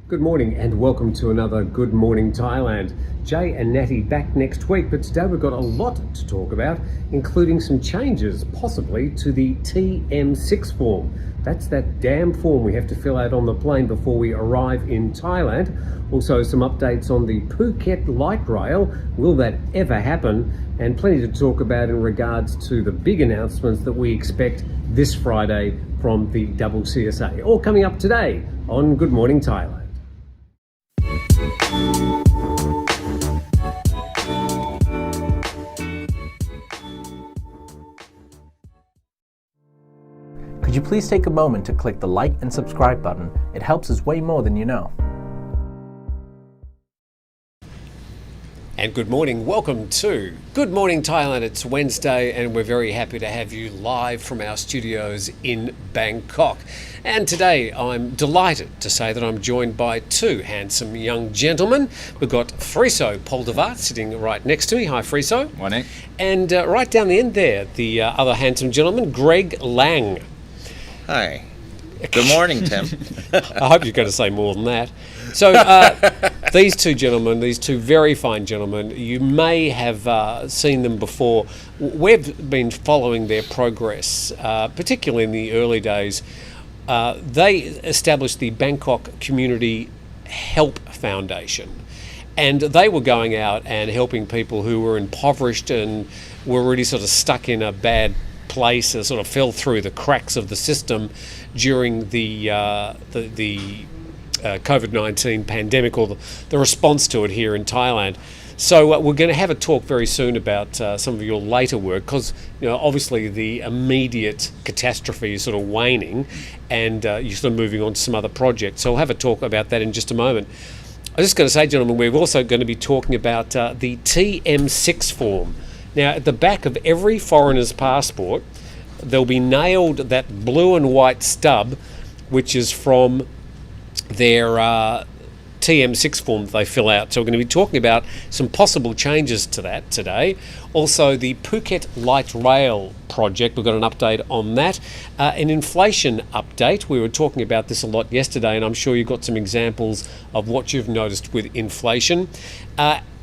Good morning and welcome to another Good Morning Thailand. Jay and Natty back next week, but today we've got a lot to talk about, including some changes possibly to the TM6 form. That's that damn form we have to fill out on the plane before we arrive in Thailand. Also some updates on the Phuket Light Rail. Will that ever happen? And plenty to talk about in regards to the big announcements that we expect this Friday from the CCSA. All coming up today on Good Morning Thailand. Could you please take a moment to click the like and subscribe button? It helps us way more than you know. And good morning, welcome to Good Morning Thailand. It's Wednesday and we're very happy to have you live from our studios in Bangkok. And today I'm delighted to say that I'm joined by two handsome young gentlemen. We've got Friso Poldevat sitting right next to me. Hi Friso. Morning. And right down the end there, the other handsome gentleman, Greg Lang. Hi. Good morning, Tim. I hope you're going to say more than that. So these two gentlemen, these two very fine gentlemen, you may have seen them before. We've been following their progress, particularly in the early days. They established the Bangkok Community Help Foundation, and they were going out and helping people who were impoverished and were really sort of stuck in a bad place and sort of fell through the cracks of the system during the COVID-19 pandemic, or the response to it here in Thailand. So we're going to have a talk very soon about some of your later work, because obviously the immediate catastrophe is sort of waning and you're sort of moving on to some other projects. So we'll have a talk about that in just a moment. I was just going to say, gentlemen, we're also going to be talking about the TM6 form. Now, at the back of every foreigner's passport, there'll be nailed that blue and white stub, which is from their TM6 form that they fill out. So we're going to be talking about some possible changes to that today. Also, the Phuket Light Rail project, we've got an update on that. An inflation update. We were talking about this a lot yesterday, and I'm sure you've got some examples of what you've noticed with inflation.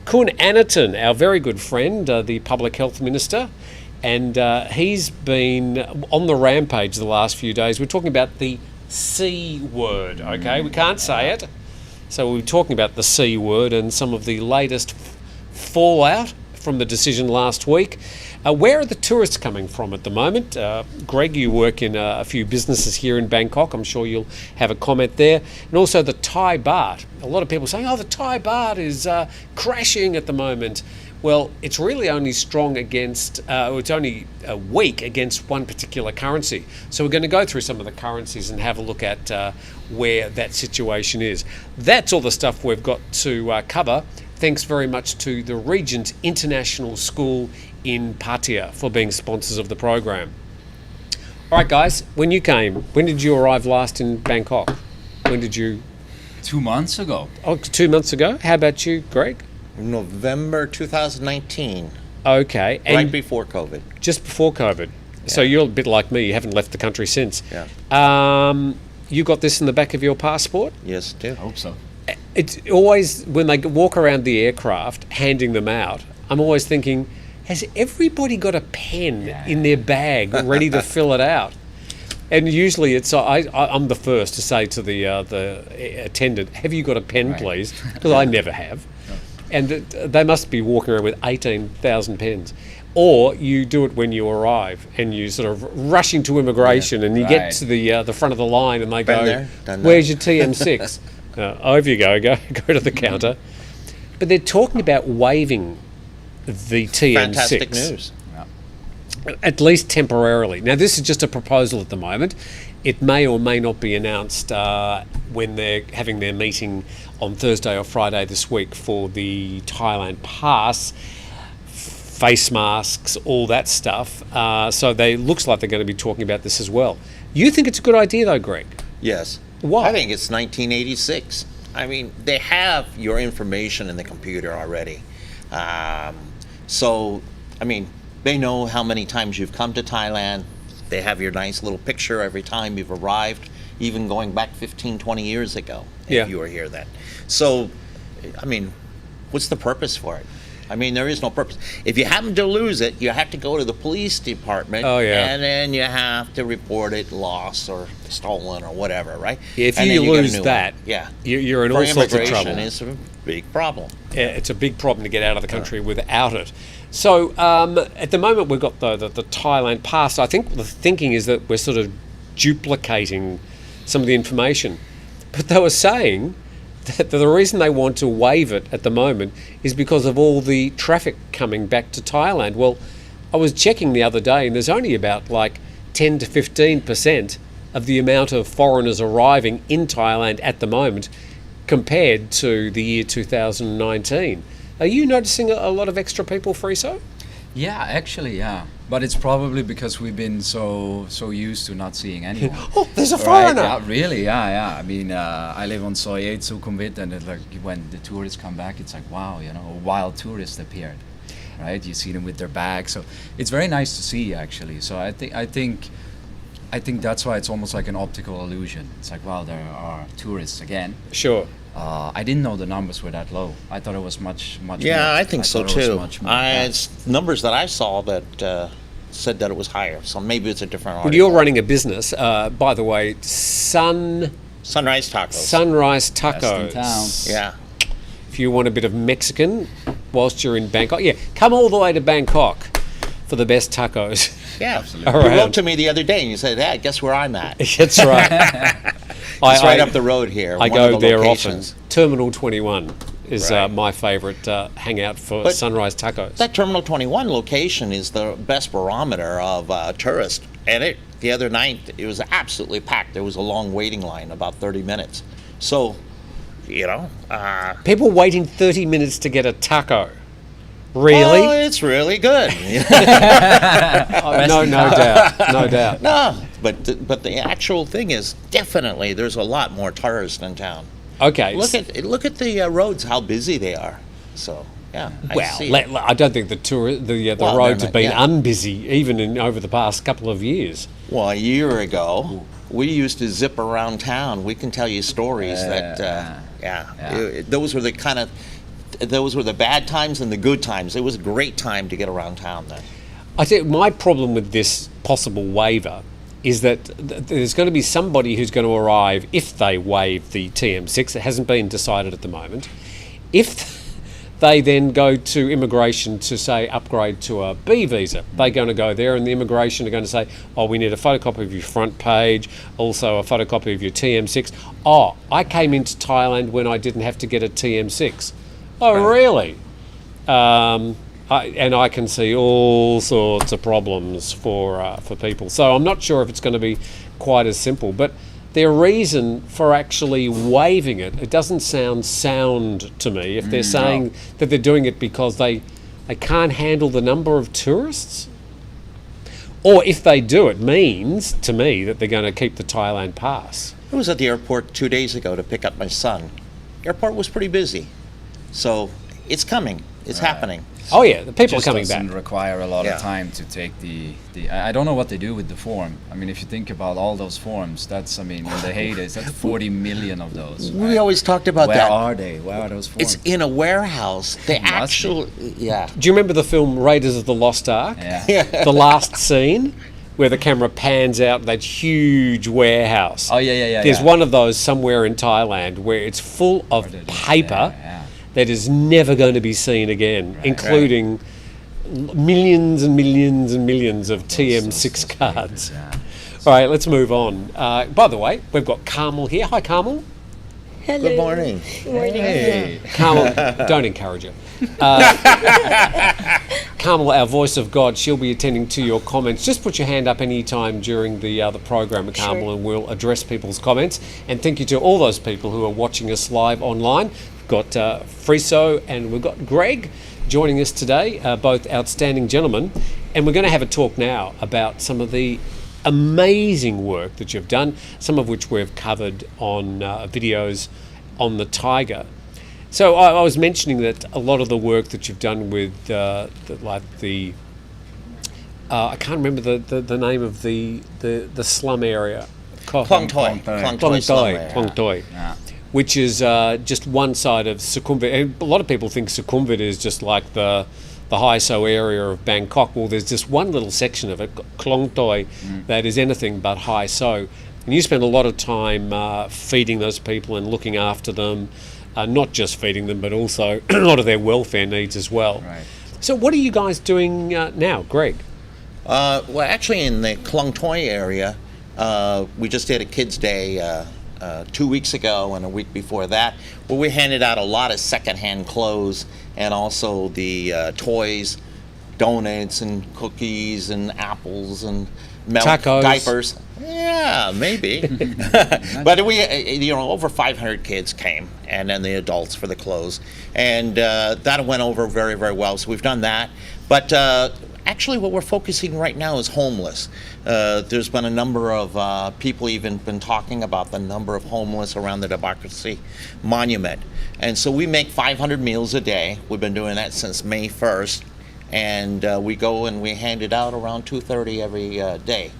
Kun Anaton, our very good friend, the Public Health Minister, and he's been on the rampage the last few days. We're talking about the C word, okay? We can't say it. So we're talking about the C word and some of the latest fallout from the decision last week. Where are the tourists coming from at the moment? Greg, you work in a few businesses here in Bangkok. I'm sure you'll have a comment there. And also the Thai baht. A lot of people saying, the Thai baht is crashing at the moment. Well, it's really only strong against, it's only weak against one particular currency. So we're going to go through some of the currencies and have a look at where that situation is. That's all the stuff we've got to cover. Thanks very much to the Regent International School in Pattaya for being sponsors of the program. All right, guys, when did you arrive last in Bangkok? When did you? 2 months ago. Oh, 2 months ago. How about you, Greg? November 2019. Okay. And right before COVID. Just before COVID. Yeah. So you're a bit like me. You haven't left the country since. Yeah. You got this in the back of your passport? Yes, I do. I hope so. It's always, when they walk around the aircraft handing them out, I'm always thinking, has everybody got a pen in their bag ready to fill it out? And usually I'm the first to say to the attendant, have you got a pen, please? Because I never have. And they must be walking around with 18,000 pens. Or you do it when you arrive and you sort of rush into immigration and you get to the front of the line and they go, where's your TM6? Over you go to the counter. But they're talking about waiving the TM6. Fantastic news. At least temporarily. Now, this is just a proposal at the moment. It may or may not be announced when they're having their meeting on Thursday or Friday this week for the Thailand Pass, face masks, all that stuff. So looks like they're going to be talking about this as well. You think it's a good idea, though, Greg? Yes. Why? I think it's 1986. I mean, they have your information in the computer already. So, I mean, they know how many times you've come to Thailand. They have your nice little picture every time you've arrived, even going back 15, 20 years ago. Yeah. if you were here then. So, I mean, what's the purpose for it? I mean, there is no purpose. If you happen to lose it, you have to go to the police department, Oh, yeah. and then you have to report it lost or stolen or whatever, right? If And you then get a lose new that, one. Yeah, you're in for all sorts of immigration, trouble. it's a big problem. Yeah, it's a big problem to get out of the country without it. So at the moment we've got the Thailand pass. I think the thinking is that we're sort of duplicating some of the information. But they were saying that the reason they want to waive it at the moment is because of all the traffic coming back to Thailand. Well, I was checking the other day and there's only about like 10 to 15% of the amount of foreigners arriving in Thailand at the moment compared to the year 2019. Are you noticing a lot of extra people, Friso? Yeah, actually, yeah. But it's probably because we've been so used to not seeing anyone. Oh, there's a Right? foreigner! Yeah, really, yeah. I mean, I live on Soi 8 Sukhumvit, and it's like when the tourists come back, it's like, wow, wild tourists appeared, right? You see them with their bags, so it's very nice to see, actually. So I think that's why it's almost like an optical illusion. It's like, wow, there are tourists again. Sure. I didn't know the numbers were that low. I thought it was much more. Yeah, I think so thought it was too. much more, yeah. It's numbers that I saw that said that it was higher. So maybe it's a different article. Well, you're running a business, by the way, Sunrise Tacos. Sunrise Best in Tacos. town. Yeah. If you want a bit of Mexican whilst you're in Bangkok, yeah, come all the way to Bangkok for the best tacos. Yeah. Absolutely. You Around. wrote to me the other day and you said, hey, guess where I'm at? That's right. It's right up the road here. I one go of the there locations. often. Terminal 21 is Right. my favourite hangout for But Sunrise Tacos. That Terminal 21 location is the best barometer of tourists. And the other night, it was absolutely packed. There was a long waiting line, about 30 minutes. So, People waiting 30 minutes to get a taco. Really? oh, it's really good. No doubt. No doubt. No, but the actual thing is, definitely, there's a lot more tourists in town. Okay. Look at the roads, how busy they are. So, yeah. Well, see it. I don't think the Well, roads they're have been not- yeah. unbusy even over the past couple of years. Well, a year ago, we used to zip around town. We can tell you stories those were the bad times and the good times. It was a great time to get around town then. I think my problem with this possible waiver is that there's going to be somebody who's going to arrive if they waive the TM6. It hasn't been decided at the moment. If they then go to immigration to say upgrade to a B visa, they're going to go there and the immigration are going to say, oh, we need a photocopy of your front page, also a photocopy of your TM6. Oh, I came into Thailand when I didn't have to get a TM6. Oh, really? And I can see all sorts of problems for people. So I'm not sure if it's going to be quite as simple. But their reason for actually waiving it doesn't sound sound to me. If they're saying that they're doing it because they can't handle the number of tourists, or if they do, it means to me that they're going to keep the Thailand pass. I was at the airport 2 days ago to pick up my son. Airport was pretty busy. So it's coming. It's happening. Oh yeah, the people are Just coming doesn't back. require a lot Yeah. of time to take the. I don't know what they do with the form. I mean, if you think about all those forms, in the heydays, that's 40 million of those. We always talked about Where that. are they? Where are those forms? It's in a warehouse. They Must be. actually, yeah. Do you remember the film Raiders of the Lost Ark? Yeah. The last scene where the camera pans out that huge warehouse. Oh yeah. There's yeah. one of those somewhere in Thailand where it's full of paper Yeah. that is never going to be seen again, including millions and millions and millions of TM6 cards. Yeah. All right, let's move on. By the way, we've got Carmel here. Hi, Carmel. Hello. Good morning. Hey. Carmel, don't encourage her. Carmel, our voice of God, she'll be attending to your comments. Just put your hand up any time during the program, Carmel, Sure. and we'll address people's comments. And thank you to all those people who are watching us live online. We've got Friso and we've got Greg joining us today, both outstanding gentlemen. And we're going to have a talk now about some of the amazing work that you've done, some of which we've covered on videos on the Thaiger. So I was mentioning that a lot of the work that you've done with I can't remember the name of the slum area. Klong Toi. Klong Toi. Klong Toi slum area. Klong Toi. Yeah. which is just one side of Sukhumvit. And a lot of people think Sukhumvit is just like the High So area of Bangkok. Well, there's just one little section of it, Klong Toi, that is anything but High So. And you spend a lot of time feeding those people and looking after them, not just feeding them, but also a lot of their welfare needs as well. Right. So what are you guys doing now, Greg? Well, actually, in the Klong Toi area, we just did a Kids' Day 2 weeks ago and a week before that, where we handed out a lot of secondhand clothes and also the toys, donuts and cookies and apples and milk, Tacos. diapers. Yeah, maybe. But we, over 500 kids came, and then the adults for the clothes, and that went over very, very well. So we've done that. But actually, what we're focusing right now is homeless. There's been a number of people even been talking about the number of homeless around the Democracy Monument. And so we make 500 meals a day. We've been doing that since May 1st. And we go and we hand it out around 2:30 every day.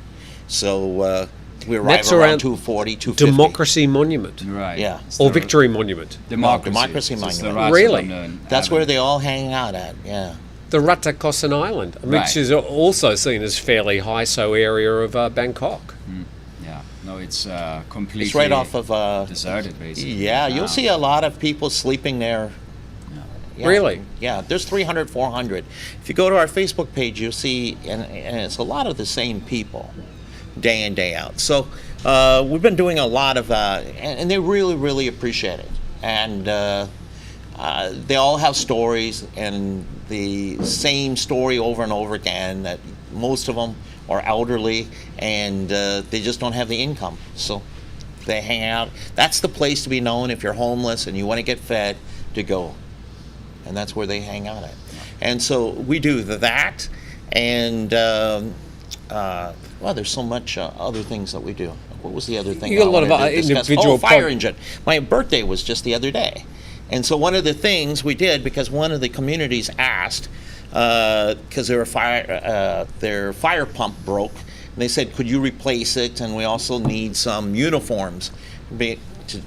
So we arrive That's around 2:40, 2:50. Democracy Monument. Right. Yeah. It's Or the Victory Monument. Democracy It's the Monument. Really? That's where they all hang out at, yeah. The Ratchakosan Island, which Right. is also seen as fairly High So area of Bangkok. Yeah. No, it's completely. It's right off of deserted, basically. Yeah, you'll Wow. see a lot of people sleeping there. Yeah. Really? Yeah, there's 300, 400. If you go to our Facebook page, you'll see, and it's a lot of the same people, day in, day out. So we've been doing a lot of, and they really, really appreciate it. And they all have stories, and the same story over and over again, that most of them are elderly, and they just don't have the income. So they hang out. That's the place to be known if you're homeless and you want to get fed, to go. And that's where they hang out at. And so we do that, and well, there's so much other things that we do. What was the other thing? You got a lot I of wanted to discuss? individual fire engine. My birthday was just the other day, and so one of the things we did, because one of the communities asked, because their fire pump broke, and they said, could you replace it? And we also need some uniforms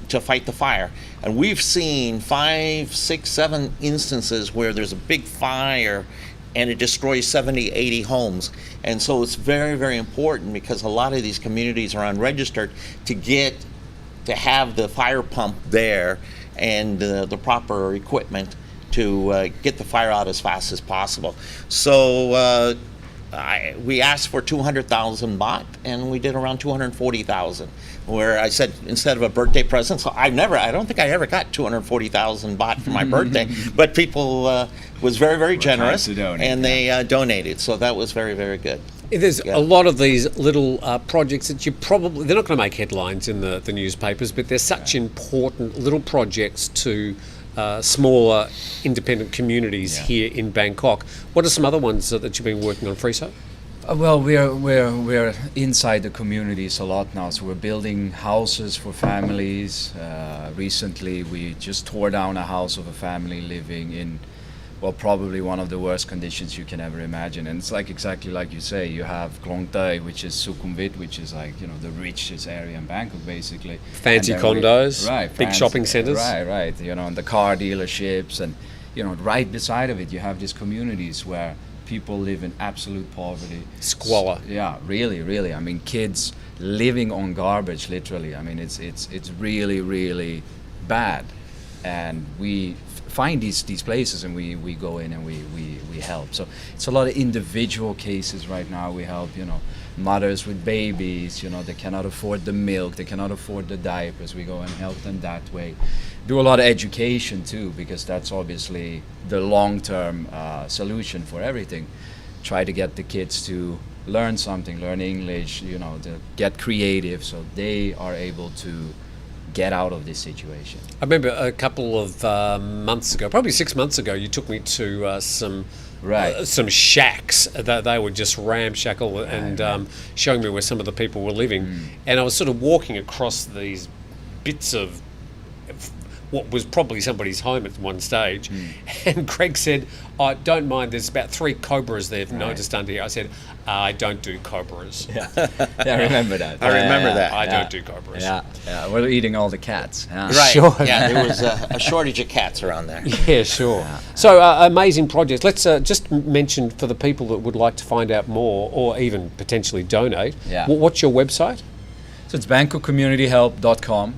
to fight the fire. And we've seen 5, 6, 7 instances where there's a big fire and it destroys 70, 80 homes. And so it's very, very important, because a lot of these communities are unregistered, to have the fire pump there and the proper equipment to get the fire out as fast as possible. So we asked for 200,000 baht, and we did around 240,000. Where I said, instead of a birthday present, so I don't think I ever got 240,000 baht for my birthday, but people was very, very generous, and they donated. So that was very, very good. There's a lot of these little projects that they're not going to make headlines in the newspapers, but they're such important little projects to smaller independent communities here in Bangkok. What are some other ones that you've been working on, Friso? Well, we're inside the communities a lot now, so we're building houses for families. Recently, we just tore down a house of a family living in, well, probably one of the worst conditions you can ever imagine. And it's exactly like you say, you have Klong Toi, which is Sukhumvit, which is the richest area in Bangkok, basically. Fancy condos, big shopping centres. Right, and the car dealerships, and right beside of it, you have these communities where people live in absolute poverty. Squalor. Yeah, really. I mean, kids living on garbage, literally. I mean, it's really, really bad. And we find these places, and we go in and we help. So it's a lot of individual cases right now. We help, mothers with babies, they cannot afford the milk, they cannot afford the diapers. We go and help them that way. Do a lot of education too, because that's obviously the long-term solution for everything. Try to get the kids to learn something, learn English, to get creative, so they are able to get out of this situation. I remember a couple of months ago, probably 6 months ago, you took me to some shacks that they were just ramshackle, and showing me where some of the people were living. And I was sort of walking across these bits of what was probably somebody's home at one stage. And Greg said, I don't mind, there's about 3 cobras they've noticed under here. I said, I don't do cobras. Yeah, I remember that. I remember that. I don't do cobras. Yeah, we're eating all the cats. Yeah. Right. Sure. Yeah, there was a shortage of cats around there. Yeah, sure. So amazing projects. Let's just mention for the people that would like to find out more or even potentially donate. Yeah. What's your website? So it's BangkokCommunityHelp.com.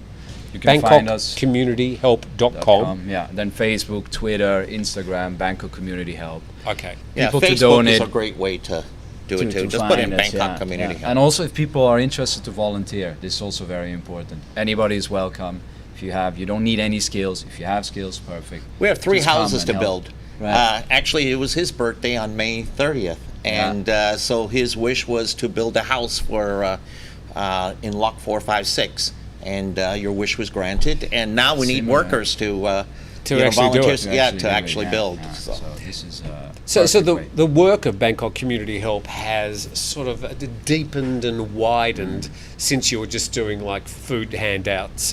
You can find us. BangkokCommunityHelp.com. Yeah. Then Facebook, Twitter, Instagram, Bangkok Community Help. Okay. Yeah, People to Facebook donate. is a great way to do it too. To Just put in find us, Bangkok Community Help. And also, if people are interested to volunteer, this is also very important. Anybody is welcome. If you don't need any skills. If you have skills, perfect. We have 3 Just come houses and to help. build. Right. Actually, it was his birthday on May 30th, and so his wish was to build a house for in Lock 456, and your wish was granted. And now we need Similar. workers to actually do it. volunteers, To to actually actually do it, build. yeah. So. So this is So perfect way. the work of Bangkok Community Help has sort of deepened and widened since you were just doing like food handouts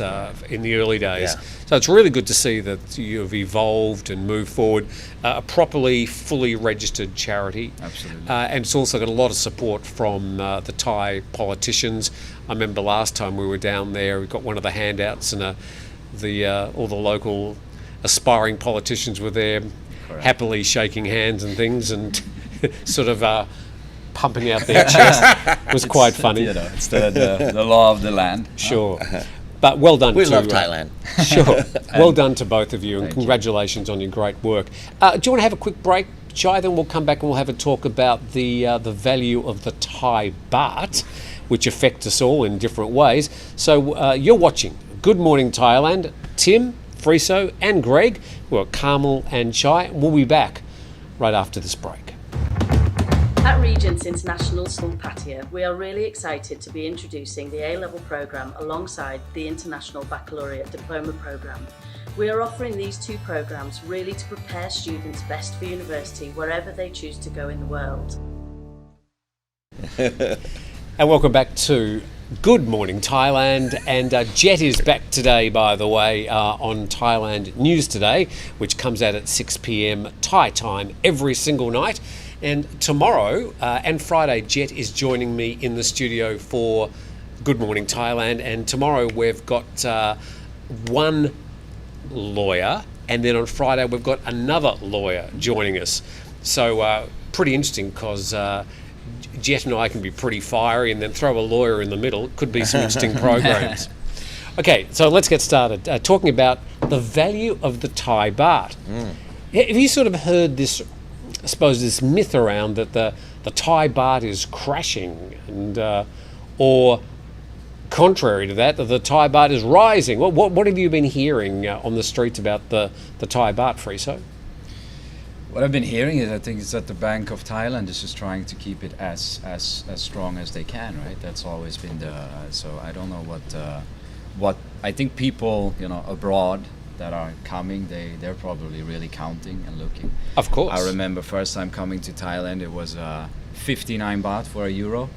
in the early days. Yeah. So it's really good to see that you've evolved and moved forward, a properly, fully registered charity. Absolutely. And it's also got a lot of support from the Thai politicians. I remember last time we were down there, we got one of the handouts and all the local aspiring politicians were there, happily shaking hands and things and sort of pumping out their chest. It was quite funny. You know, it's the law of the land. Sure. But well done We to love Thailand. Sure. Well done to both of you, and Thank you. congratulations on your great work. Do you want to have a quick break, Chai? Then we'll come back and we'll have a talk about the value of the Thai baht, which affects us all in different ways. So you're watching Good Morning Thailand. Tim, Friso and Greg, who are Carmel and Chai. We'll be back right after this break. At Regent's International School Pattaya, we are really excited to be introducing the A-level programme alongside the International Baccalaureate Diploma programme. We are offering these 2 programmes really to prepare students best for university wherever they choose to go in the world. And welcome back to Good Morning Thailand, and Jet is back today, by the way, on Thailand News Today, which comes out at 6 p.m. Thai time every single night. And tomorrow and Friday, Jet is joining me in the studio for Good Morning Thailand, and tomorrow we've got one lawyer, and then on Friday we've got another lawyer joining us. So pretty interesting, because Jet and I can be pretty fiery, and then throw a lawyer in the middle. It could be some interesting programs. Okay, so let's get started. Talking about the value of the Thai baht. Have you sort of heard this, I suppose, this myth around that the Thai baht is crashing, and or contrary to that, the Thai baht is rising? What have you been hearing on the streets about the Thai baht, Friso? What I've been hearing is, I think, is that the Bank of Thailand is just trying to keep it as strong as they can, right? That's always been so I don't know what I think people, abroad that are coming, they're probably really counting and looking. Of course. I remember first time coming to Thailand, it was 59 baht for a euro.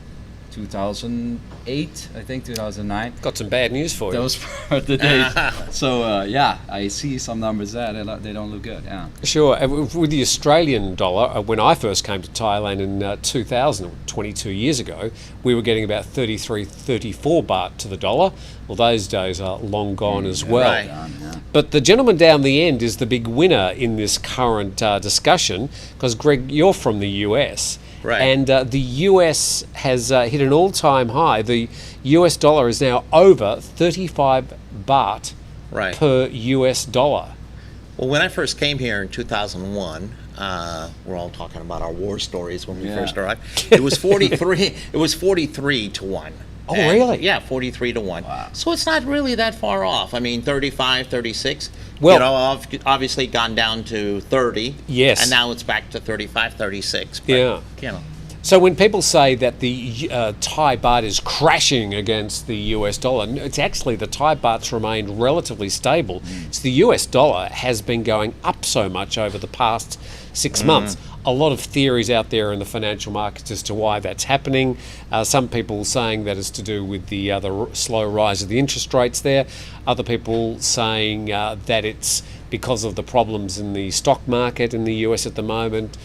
2008, I think 2009. Got some bad news for you. Those were the days. So I see some numbers there. They don't look good. Yeah. Sure. With the Australian dollar, when I first came to Thailand in 2000, 22 years ago, we were getting about 33, 34 baht to the dollar. Well, those days are long gone as well. Right. Yeah. But the gentleman down the end is the big winner in this current discussion, because, Greg, you're from the US. Right. And the US has hit an all-time high. The US dollar is now over 35 baht Right. per US dollar. Well, when I first came here in 2001, we're all talking about our war stories when we Yeah. first arrived. It was 43. It was 43 to 1. Oh, really? Yeah, 43 to 1. Wow. So it's not really that far off. I mean, 35, 36. Well- Obviously gone down to 30. Yes. And now it's back to 35, 36. But, Yeah. So when people say that the Thai baht is crashing against the US dollar, it's actually the Thai baht's remained relatively stable. It's the US dollar has been going up so much over the past 6 months. a lot of theories out there in the financial markets as to why that's happening. Some people saying that it's to do with the slow rise of the interest rates there. Other people saying that it's because of the problems in the stock market in the US at the moment,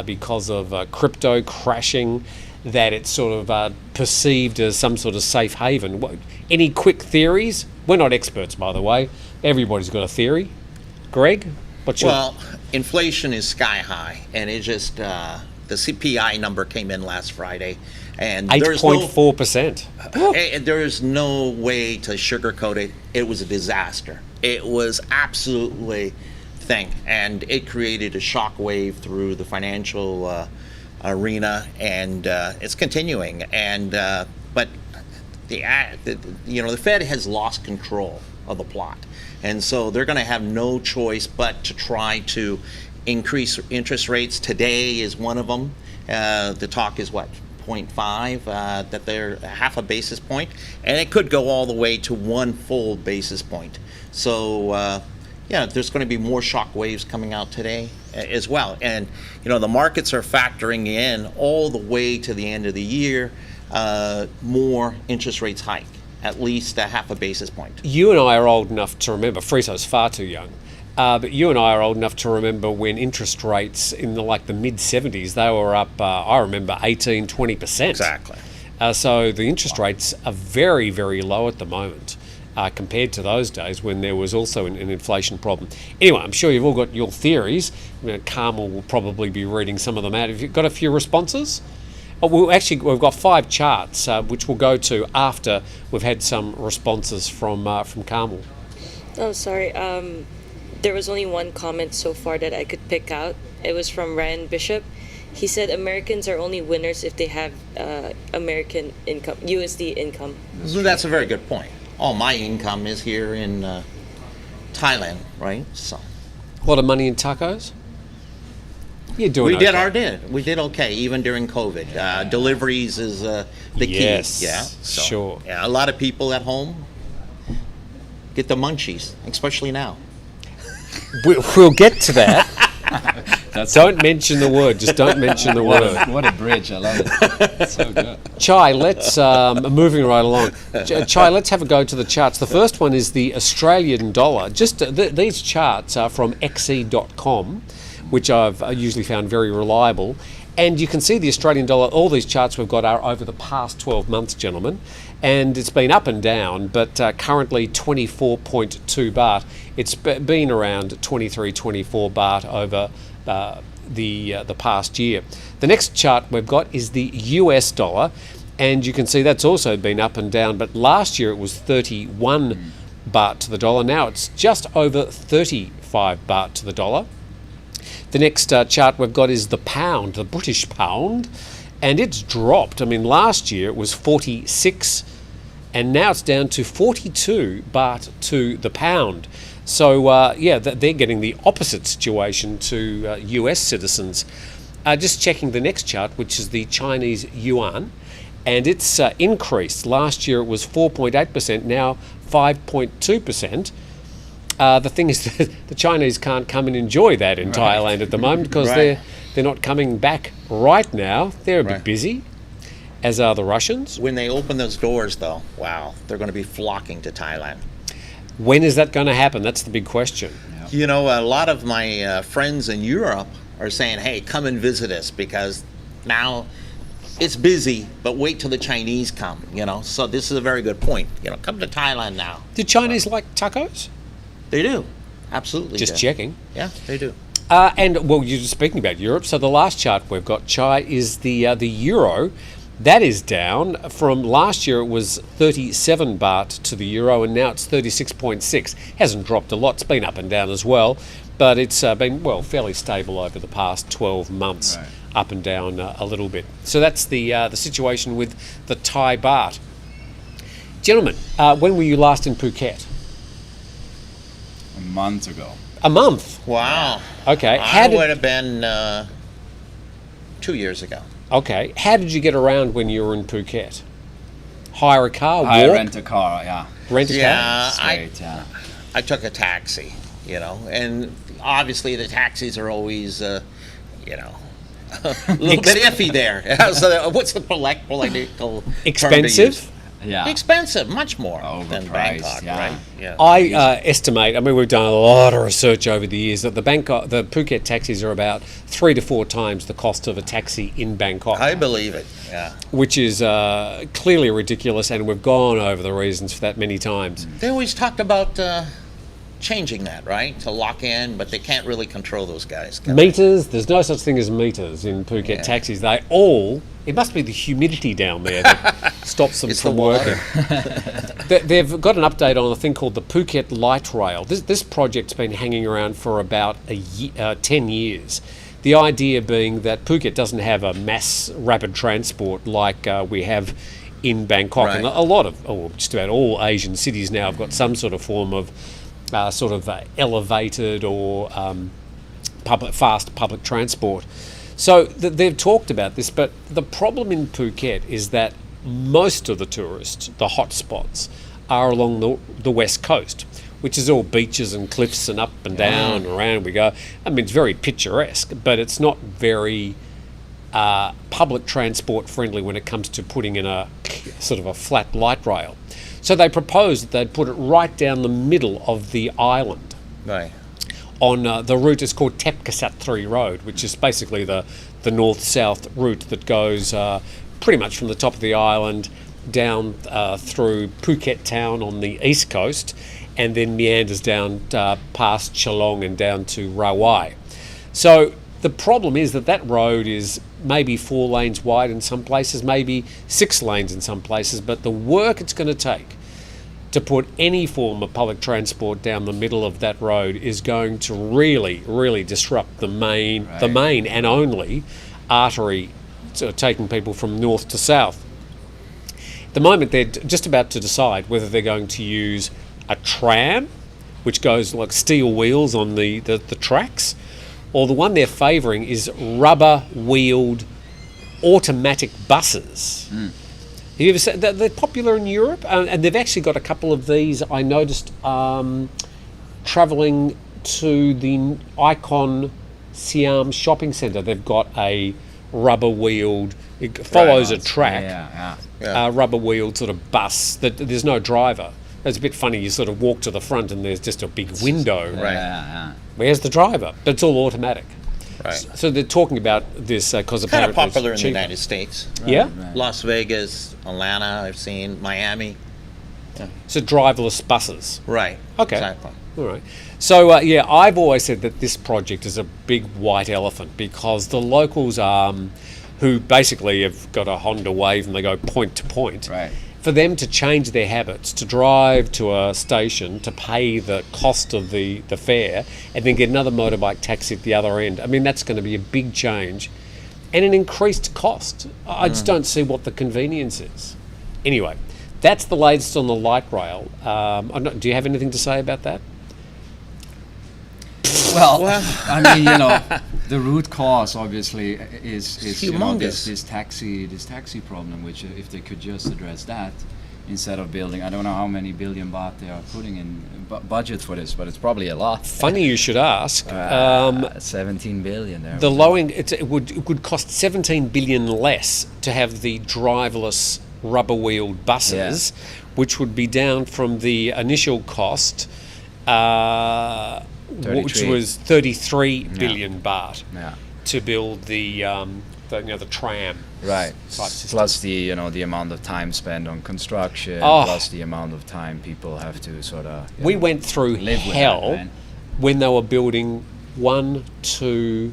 because of crypto crashing, that it's sort of perceived as some sort of safe haven. Any quick theories? We're not experts, by the way. Everybody's got a theory. Greg, what's your... Well, inflation is sky high, and it just the CPI number came in last Friday, and 8.4%. There's no way to sugarcoat it. It was a disaster. It was absolutely thing, and it created a shockwave through the financial arena, and it's continuing. And but the Fed has lost control of the plot, and so they're going to have no choice but to try to increase interest rates. Today is one of them. The talk is what, 0.5, that they're half a basis point, and it could go all the way to 1 full basis point. So there's going to be more shock waves coming out today as well. And the markets are factoring in all the way to the end of the year more interest rates hike, at least a half a basis point. You and I are old enough to remember, Friso's far too young, but you and I are old enough to remember when interest rates in the mid-70s, they were up, I remember, 18, 20%. Exactly. So the interest rates are very, very low at the moment compared to those days when there was also an inflation problem. Anyway, I'm sure you've all got your theories. Carmel will probably be reading some of them out. Have you got a few responses? We've got 5 charts, which we'll go to after we've had some responses from Carmel. Oh, sorry. There was only one comment so far that I could pick out. It was from Ryan Bishop. He said Americans are only winners if they have American income, USD income. So that's a very good point. All my income is here in Thailand, right? So A lot of money in tacos? You're doing We okay. We did okay, even during COVID. Deliveries is the Yes, key. Yeah, so, sure. Yeah, a lot of people at home get the munchies, especially now. We'll get to that. Don't mention the word. Just don't mention the word. What a bridge! I love it. So good. Chai, let's moving right along. Chai, let's have a go to the charts. The first one is the Australian dollar. Just these charts are from xe.com, which I've usually found very reliable. And you can see the Australian dollar, all these charts we've got are over the past 12 months, gentlemen. And it's been up and down, but currently 24.2 baht. It's been around 23, 24 baht over the past year. The next chart we've got is the US dollar. And you can see that's also been up and down, but last year it was 31 baht to the dollar. Now it's just over 35 baht to the dollar. The next chart we've got is the pound, the British pound, and it's dropped. I mean, last year it was 46, and now it's down to 42 baht to the pound. So, they're getting the opposite situation to US citizens. Just checking the next chart, which is the Chinese yuan, and it's increased. Last year it was 4.8%, now 5.2%. The thing is that the Chinese can't come and enjoy that in Thailand at the moment because they're not coming back right now. They're a bit busy, as are the Russians. When they open those doors, though, wow, they're going to be flocking to Thailand. When is that going to happen? That's the big question. You know, a lot of my friends in Europe are saying, hey, come and visit us because now it's busy, but wait till the Chinese come, So this is a very good point. Come to Thailand now. Do Chinese like tacos? They do. Absolutely. Just checking. Yeah, they do. You're speaking about Europe. So the last chart we've got, Chai, is the euro. That is down from last year. It was 37 baht to the euro, and now it's 36.6. Hasn't dropped a lot. It's been up and down as well, but it's been fairly stable over the past 12 months, up and down a little bit. So that's the situation with the Thai baht. Gentlemen, when were you last in Phuket? A month ago. A month? Wow. Okay. I would have been 2 years ago. Okay. How did you get around when you were in Phuket? Hire a car? I walk? rent a car, yeah. Rent a car? Straight, yeah. I took a taxi, and obviously the taxis are always, a little bit iffy there. So what's the political term to Expensive? use? Yeah. Expensive, much more than Overpriced, Bangkok, yeah. right? Yeah. I estimate, I mean, we've done a lot of research over the years, that the Phuket taxis are about 3 to 4 times the cost of a taxi in Bangkok. I believe it. Yeah. Which is clearly ridiculous, and we've gone over the reasons for that many times. They always talked about changing that, right? To lock in, but they can't really control those guys. can they? Meters, there's no such thing as meters in Phuket Yeah. taxis. It must be the humidity down there that stops them It's from the water. working. They've got an update on a thing called the Phuket Light Rail. This project's been hanging around for about 10 years. The idea being that Phuket doesn't have a mass rapid transport like we have in Bangkok. Right. And a lot of, just about all Asian cities now have got some sort of form of elevated or fast public transport. So they've talked about this, but the problem in Phuket is that most of the tourists, the hotspots, are along the west coast, which is all beaches and cliffs and up and down and around we go. I mean, it's very picturesque, but it's not very public transport friendly when it comes to putting in a sort of a flat light rail. So they proposed that they'd put it right down the middle of the island. Right. On the route is called Tepkasat 3 Road, which is basically the north-south route that goes pretty much from the top of the island down through Phuket town on the east coast, and then meanders down past Chalong and down to Rawai. So the problem is that road is maybe 4 lanes wide in some places, maybe 6 lanes in some places, but the work it's going to take to put any form of public transport down the middle of that road is going to really, really disrupt the main and only artery taking people from north to south. At the moment, they're just about to decide whether they're going to use a tram, which goes like steel wheels on the tracks, or the one they're favouring is rubber-wheeled automatic buses. Have you ever seen that? They're popular in Europe, and they've actually got a couple of these. I noticed travelling to the Icon Siam shopping centre. They've got a rubber-wheeled, it follows a track, rubber-wheeled sort of bus that there's no driver. It's a bit funny. You sort of walk to the front and there's just a big window. Right. Where's the driver? But it's all automatic. Right. So they're talking about this because Kind of apparently it's popular in the cheaper. United States. Yeah. Las Vegas, Atlanta, I've seen, Miami. So driverless buses. Right. Okay. Exactly. All right. So, I've always said that this project is a big white elephant because the locals, who basically have got a Honda Wave and they go point to point, Right. for them to change their habits, to drive to a station, to pay the cost of the fare, and then get another motorbike taxi at the other end, I mean, that's going to be a big change and an increased cost. I just don't see what the convenience is. Anyway, that's the latest on the light rail. Do you have anything to say about that? Well, I mean, the root cause obviously is humongous. this taxi problem, which if they could just address that instead of building, I don't know how many billion baht they are putting in budget for this, but it's probably a lot. Funny you should ask. 17 billion there. It would cost 17 billion less to have the driverless rubber-wheeled buses, which would be down from the initial cost, which was 33 billion baht to build the tram. Right. type system. Plus the amount of time spent on construction, plus the amount of time people have to sort of. We went through live with hell that, right? when they were building 1, 2,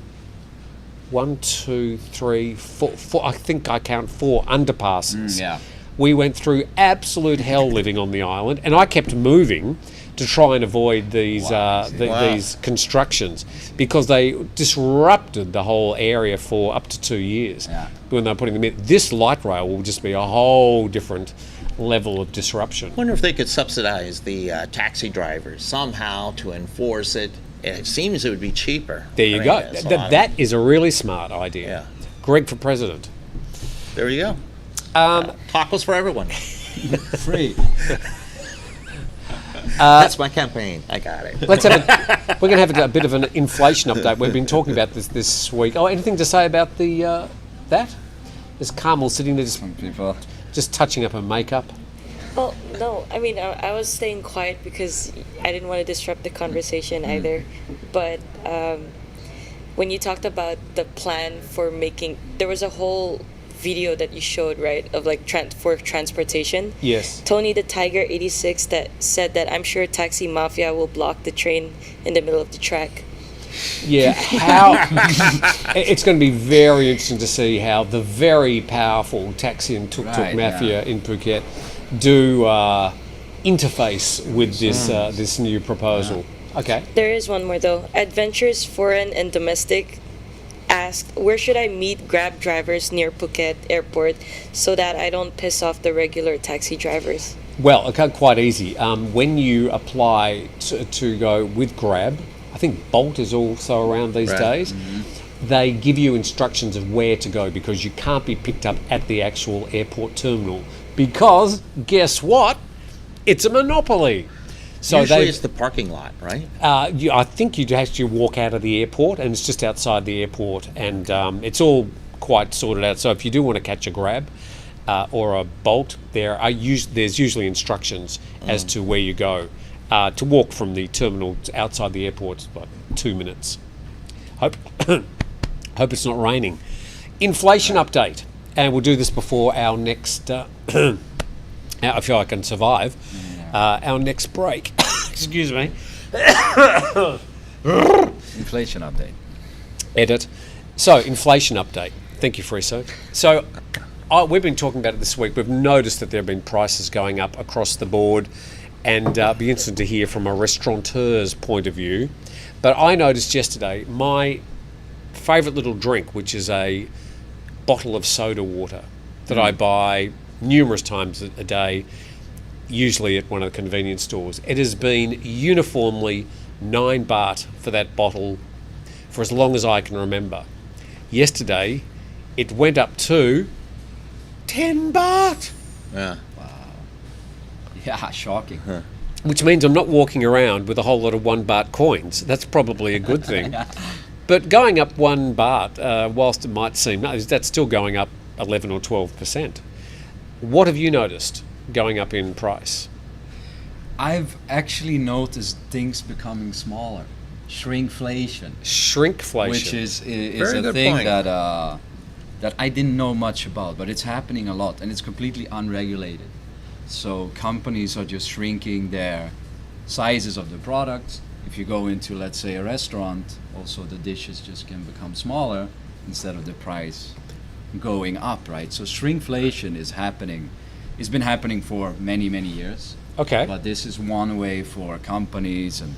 3, 4. I think I count 4 underpasses. Yeah. We went through absolute hell living on the island, and I kept moving to try and avoid these these constructions because they disrupted the whole area for up to 2 years when they were putting them in. This light rail will just be a whole different level of disruption. I wonder if they could subsidize the taxi drivers somehow to enforce it. It seems it would be cheaper. There you go. That is a really smart idea. Yeah. Greg for president. There you go. Tacos for everyone. Free. That's my campaign. I got it. We're going to have a bit of an inflation update. We've been talking about this week. Oh, anything to say about the that? There's Carmel sitting there just touching up her makeup. Well, no, I mean, I was staying quiet because I didn't want to disrupt the conversation either. But when you talked about the plan for making, there was a whole video that you showed, right, of like for transportation. Yes. Tony the Thaiger 86 that said that I'm sure taxi mafia will block the train in the middle of the track. Yeah, it's going to be very interesting to see how the very powerful taxi and tuk-tuk mafia in Phuket do interface with this new proposal. Okay. There is one more though. Adventures Foreign and Domestic asked, where should I meet Grab drivers near Phuket Airport so that I don't piss off the regular taxi drivers? Well, okay, quite easy. When you apply to go with Grab, I think Bolt is also around these days. Mm-hmm. They give you instructions of where to go because you can't be picked up at the actual airport terminal because, guess what? It's a monopoly. So usually it's the parking lot, right? I think you'd actually walk out of the airport and it's just outside the airport and it's all quite sorted out. So if you do want to catch a Grab or a Bolt, there's usually instructions as to where you go. To walk from the terminal to outside the airport is about 2 minutes. Hope it's not raining. Inflation update. And we'll do this before our next, I feel I can survive, our next break. Excuse me. Inflation update. Edit. So, inflation update. Thank you, Friso. So, we've been talking about it this week. We've noticed that there have been prices going up across the board. And be interested to hear from a restaurateur's point of view. But I noticed yesterday my favourite little drink, which is a bottle of soda water that I buy numerous times a day, usually at one of the convenience stores. It has been uniformly 9 baht for that bottle for as long as I can remember. Yesterday, it went up to 10 baht. Yeah. Yeah, shocking. Which means I'm not walking around with a whole lot of 1 baht coins. That's probably a good thing. But going up 1 baht, whilst it might seem, no, that's still going up 11 or 12%. What have you noticed going up in price? I've actually noticed things becoming smaller. Shrinkflation. Shrinkflation. Which is Very a good thing point. that I didn't know much about, but it's happening a lot and it's completely unregulated. So companies are just shrinking their sizes of the products. If you go into, let's say, a restaurant, also the dishes just can become smaller instead of the price going up, right? So shrinkflation is happening. It's been happening for many, many years. Okay. But this is one way for companies and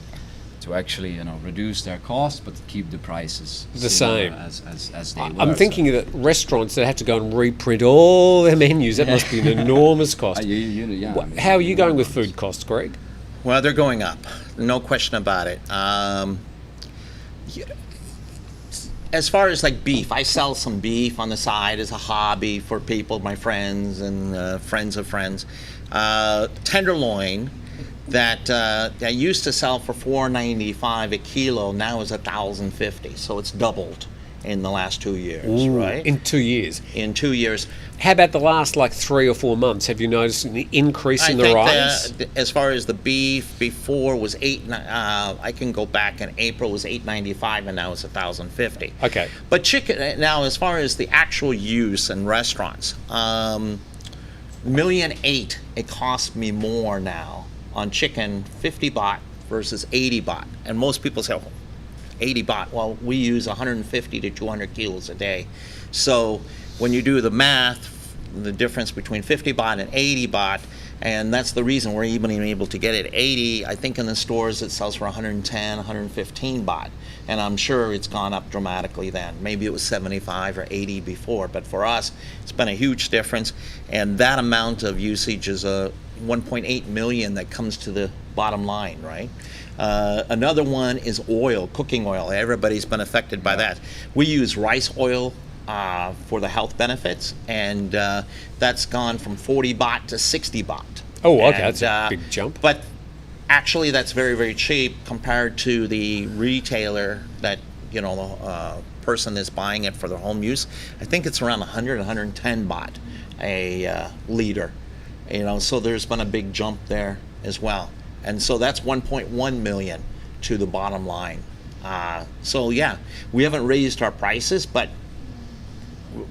to actually, reduce their costs, but keep the prices The similar same. as they were. I'm thinking that restaurants that have to go and reprint all their menus, that must be an enormous cost. How are you going with food costs, Greg? Well, they're going up. No question about it. As far as like beef, I sell some beef on the side as a hobby for people, my friends and friends of friends. Tenderloin that I used to sell for $4.95 a kilo now is $1,050. So it's doubled in the last 2 years, right? In 2 years. In 2 years. How about the last 3 or 4 months? Have you noticed an increase in the rise? As far as the beef, before was I can go back in April was $8.95 and now it's $1,050. Okay. But chicken now, as far as the actual use in restaurants, $1.8 million it costs me more now on chicken, 50 baht versus 80 baht, and most people say, 80 baht. Well, we use 150 to 200 kilos a day. So when you do the math, the difference between 50 baht and 80 baht, and that's the reason we're even able to get it 80. I think in the stores it sells for 110, 115 baht, and I'm sure it's gone up dramatically then. Maybe it was 75 or 80 before, but for us, it's been a huge difference, and that amount of usage is a 1.8 million that comes to the bottom line, right? Another one is oil, cooking oil. Everybody's been affected by that. We use rice oil for the health benefits, and that's gone from 40 baht to 60 baht. Oh, okay, And, that's a big jump. But actually that's very, very cheap compared to the retailer that, you know, person is buying it for their home use. I think it's around 100, 110 baht a liter. You know, so there's been a big jump there as well. And so that's 1.1 million to the bottom line. So yeah, we haven't raised our prices, but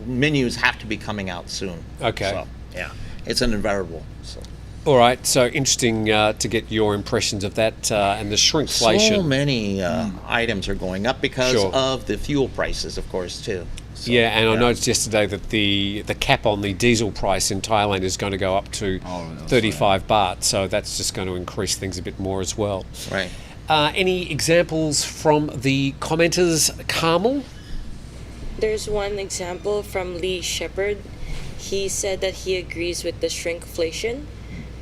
menus have to be coming out soon. Okay. So, yeah, it's an inevitable. So. All right, so interesting to get your impressions of that and the shrinkflation. So many items are going up because Sure. of the fuel prices, of course, too. So, Yeah, and I noticed yesterday that the cap on the diesel price in Thailand is going to go up to 35 baht, so that's just going to increase things a bit more as well. Right. Any examples from the commenters, Carmel? There's one example from Lee Shepard. He said that he agrees with the shrinkflation.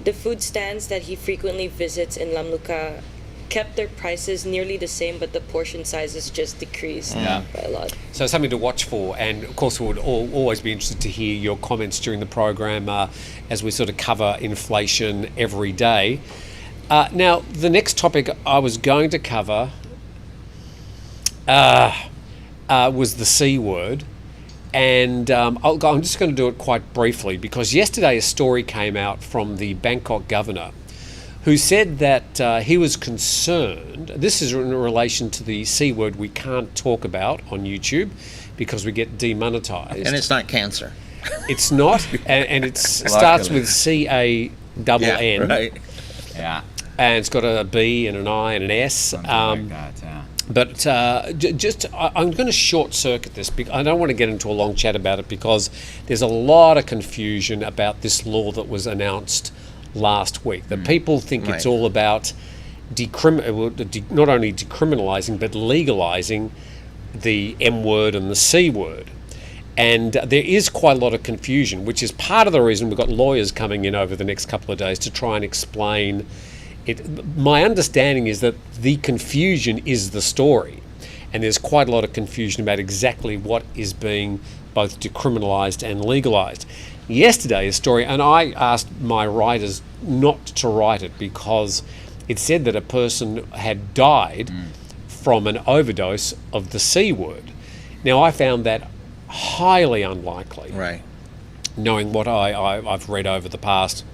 The food stands that he frequently visits in Lamluka kept their prices nearly the same, but the portion sizes just decreased by a lot. So something to watch for, and of course we would always be interested to hear your comments during the program as we sort of cover inflation every day. Now, the next topic I was going to cover was the C word, and I'm just going to do it quite briefly because yesterday a story came out from the Bangkok governor who said that he was concerned. This is in relation to the C word we can't talk about on YouTube because we get demonetized. And it's not cancer. It's not, and it starts with C-A-N-N. Yeah, right. Yeah. And it's got a B and an I and an S. Something like that, yeah. But I'm going to short circuit this. I don't want to get into a long chat about it because there's a lot of confusion about this law that was announced last week. The people think it's all about not only decriminalising but legalising the M word and the C word. And there is quite a lot of confusion, which is part of the reason we've got lawyers coming in over the next couple of days to try and explain it. My understanding is that the confusion is the story, and there's quite a lot of confusion about exactly what is being both decriminalised and legalised. Yesterday, a story, and I asked my writers not to write it because it said that a person had died from an overdose of the C word. Now, I found that highly unlikely, Right. knowing what I've read over the past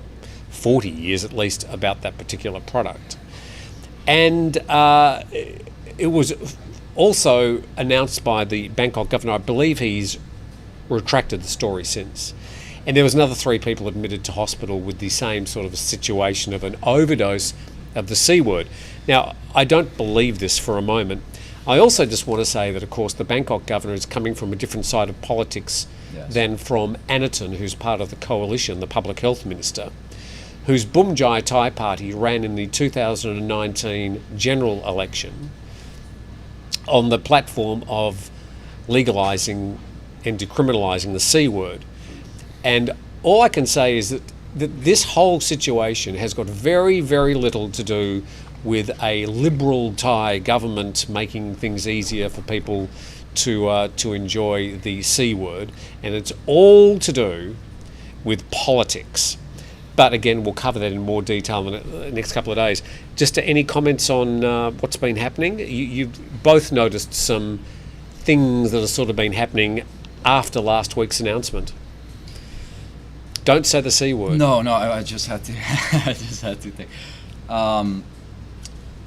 40 years at least about that particular product. And it was also announced by the Bangkok governor. I believe he's retracted the story since. And there was another 3 people admitted to hospital with the same sort of situation of an overdose of the C word. Now, I don't believe this for a moment. I also just want to say that, of course, the Bangkok governor is coming from a different side of politics than from Anaton, who's part of the coalition, the public health minister, whose Bumjai Thai party ran in the 2019 general election on the platform of legalising and decriminalising the C word. And all I can say is that this whole situation has got very, very little to do with a liberal Thai government making things easier for people to enjoy the C word, and it's all to do with politics. But again, we'll cover that in more detail in the next couple of days. Just any comments on what's been happening? You've both noticed some things that have sort of been happening after last week's announcement. Don't say the C word. No, I just had to. I just had to think.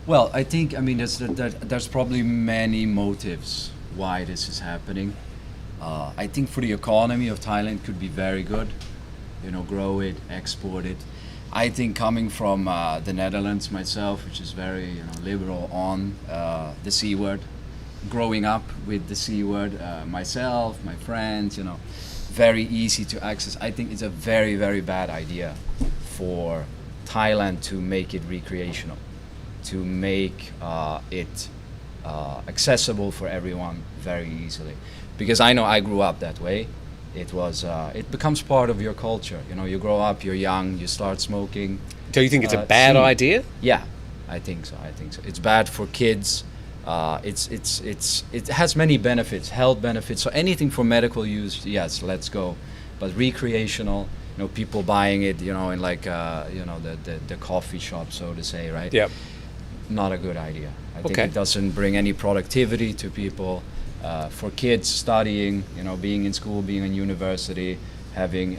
Well, I think there's probably many motives why this is happening. I think for the economy of Thailand could be very good. Grow it, export it. I think coming from the Netherlands myself, which is very liberal on the C word, growing up with the C word myself, my friends, very easy to access. I think it's a very, very bad idea for Thailand to make it recreational, to make it accessible for everyone very easily. Because I know I grew up that way. It becomes part of your culture. You grow up, you're young, you start smoking. Do you think it's a bad idea? Yeah, I think so. It's bad for kids. It has many benefits, health benefits. So anything for medical use, yes, let's go. But recreational, people buying it, in like the coffee shop, so to say, right? Yep. Not a good idea. I think Okay. it doesn't bring any productivity to people. For kids studying, being in school, being in university, having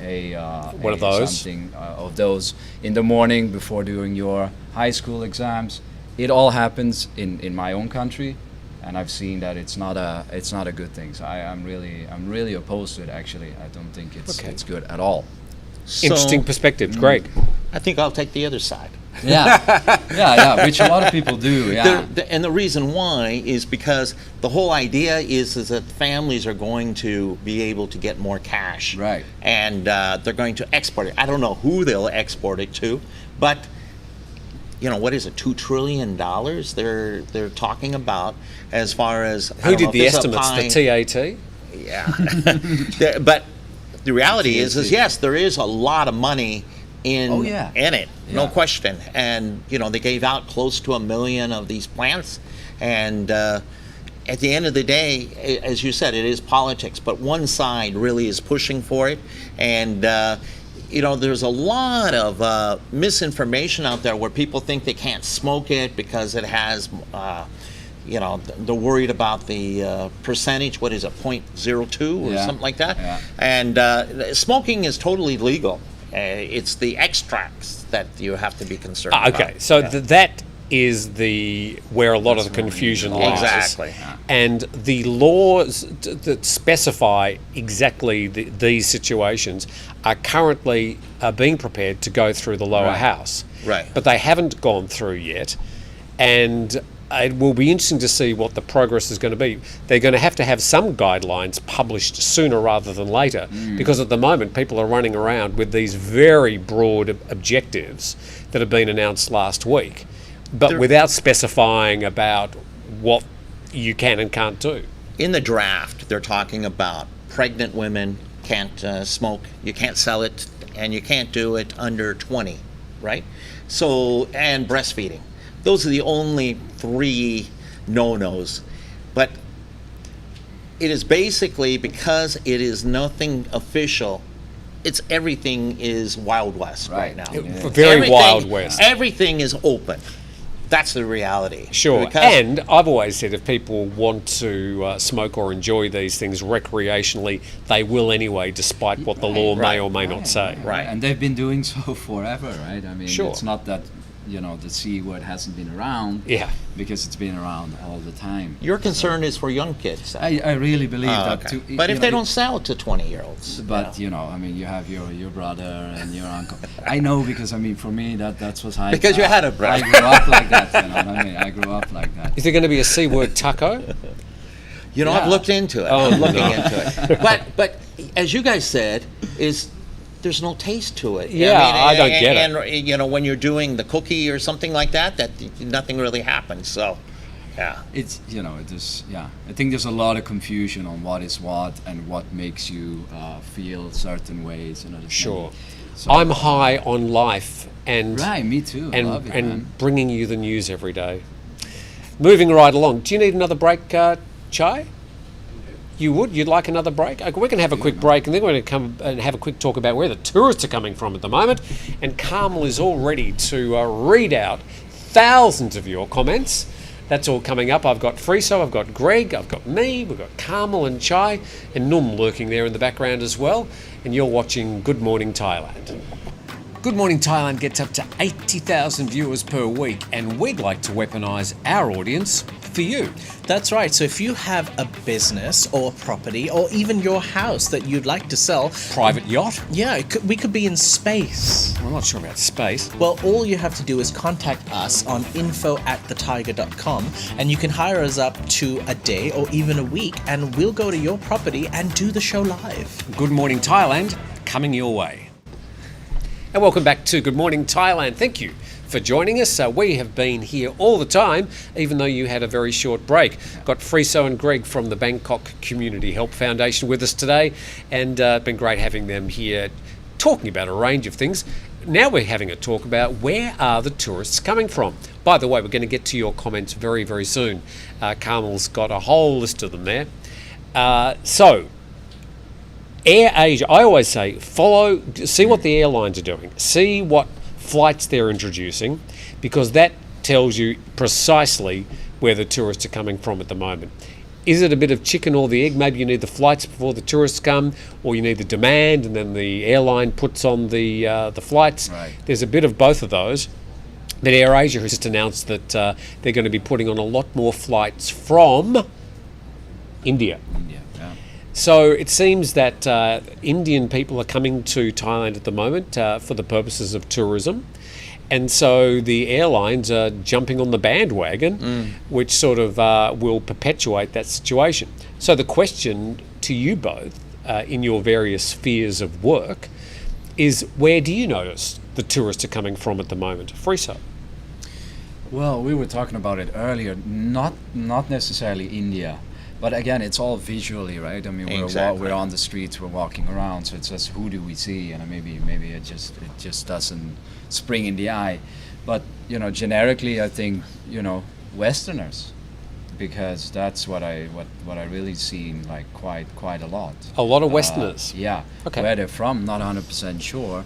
One of those. something of those in the morning before doing your high school exams. It all happens in my own country, and I've seen that it's not a good thing. So I'm really opposed to it. Actually, I don't think it's good at all. Interesting perspective, Greg. I think I'll take the other side. Yeah, which a lot of people do. Yeah, And the reason why is because the whole idea is that families are going to be able to get more cash. Right. And they're going to export it. I don't know who they'll export it to, but what is it, $2 trillion they're talking about as far as... I Who don't did know the if it's a estimates? pie- The TAT? Yeah. But the reality is yes, there is a lot of money in it, no Yeah. question. And they gave out close to 1 million of these plants, and at the end of the day, as you said, it is politics. But one side really is pushing for it, and there's a lot of misinformation out there where people think they can't smoke it because it has. They're worried about the percentage. What is it, 0.02 or something like that? Yeah. And smoking is totally legal. It's the extracts that you have to be concerned about. Okay, so that is where a lot of the That's really confusion the lies. Exactly. And the laws that specify exactly these situations are currently being prepared to go through the lower Right. house. Right. But they haven't gone through yet. And it will be interesting to see what the progress is going to be. They're going to have some guidelines published sooner rather than later, because at the moment people are running around with these very broad objectives that have been announced last week, but without specifying about what you can and can't do. In the draft, they're talking about pregnant women can't smoke, you can't sell it, and you can't do it under 20, right? So, and breastfeeding. Those are the only 3 no-nos. But it is basically, because it is nothing official, everything is Wild West right now. Very Wild West. Everything is open. That's the reality. Sure, Because- and I've always said if people want to smoke or enjoy these things recreationally, they will anyway, despite what the law may or may not say. Right. And they've been doing so forever, right? I mean, Sure. it's not that the C word hasn't been around. Yeah. Because it's been around all the time. Your concern is for young kids. I really believe that. Okay. To, But if they don't sell to 20-years-olds. But you have your brother and your uncle. I know, because for me that's what I. Because you had a brother. I grew up like that. You know what I mean? I grew up like that. Is there going to be a C word taco? I've looked into it. Oh, I'm looking into it. But as you guys said, there's no taste to it. Yeah, I don't get it. And when you're doing the cookie or something like that nothing really happens. So, yeah. It's it is, yeah. I think there's a lot of confusion on what is what and what makes you feel certain ways. Sure. So, I'm high on life and Right, me too. I love it, and man. bringing you the news every day. Moving right along. Do you need another break, Chai? You would? You'd like another break? Okay, we can have a quick break, and then we're going to come and have a quick talk about where the tourists are coming from at the moment. And Carmel is all ready to read out thousands of your comments. That's all coming up. I've got Friso, I've got Greg, I've got me, we've got Carmel and Chai, and Num lurking there in the background as well. And you're watching Good Morning Thailand. Good Morning Thailand gets up to 80,000 viewers per week, and we'd like to weaponise our audience for you. That's right. So if you have a business or property or even your house that you'd like to sell, Private yacht? yeah, we could be in space. I'm not sure about space. Well, all you have to do is contact us on info@thethaiger.com, and you can hire us up to a day or even a week, and we'll go to your property and do the show live. Good Morning Thailand, coming your way. And welcome back to Good Morning Thailand. Thank you for joining us. We have been here all the time, even though you had a very short break. Got Friso and Greg from the Bangkok Community Help Foundation with us today, and it's been great having them here talking about a range of things. Now we're having a talk about where are the tourists coming from. By the way, we're going to get to your comments very, very soon. Carmel's got a whole list of them there. So, Air Asia, I always say, see what the airlines are doing, see what flights they're introducing, because that tells you precisely where the tourists are coming from at the moment. Is it a bit of chicken or the egg? Maybe you need the flights before the tourists come, or you need the demand and then the airline puts on the flights. Right. There's a bit of both of those. But Air Asia has just announced that they're going to be putting on a lot more flights from India. Yeah. So it seems that Indian people are coming to Thailand at the moment for the purposes of tourism. And so the airlines are jumping on the bandwagon, which sort of will perpetuate that situation. So the question to you both, in your various spheres of work, is where do you notice the tourists are coming from at the moment? Friso. Well, we were talking about it earlier. Not necessarily India, but again, it's all visually, right? I mean, Exactly. we're on the streets, we're walking around, so it's just who do we see, and maybe it just doesn't spring in the eye. But generically, I think Westerners, because that's what I really seen like quite a lot. A lot of Westerners. Yeah. Okay. Where they're from, not 100% sure.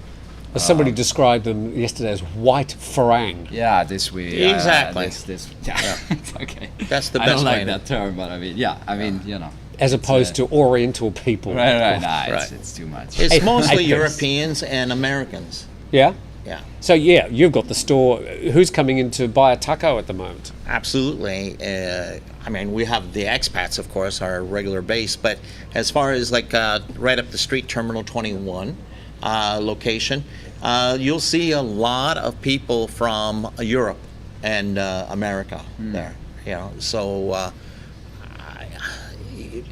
As somebody described them yesterday as white farang. Yeah, this we Exactly. Yeah. Okay. That's the I best don't like way to- that term, but I mean, As opposed to Oriental people. Right. Nah, Right. it's too much. It's Hey, mostly hey, Europeans and Americans. Yeah? Yeah, So yeah, you've got the store. Who's coming in to buy a taco at the moment? absolutely. I mean, we have the expats, of course, our regular base, but as far as like right up the street, Terminal 21 location, you'll see a lot of people from Europe and America there. So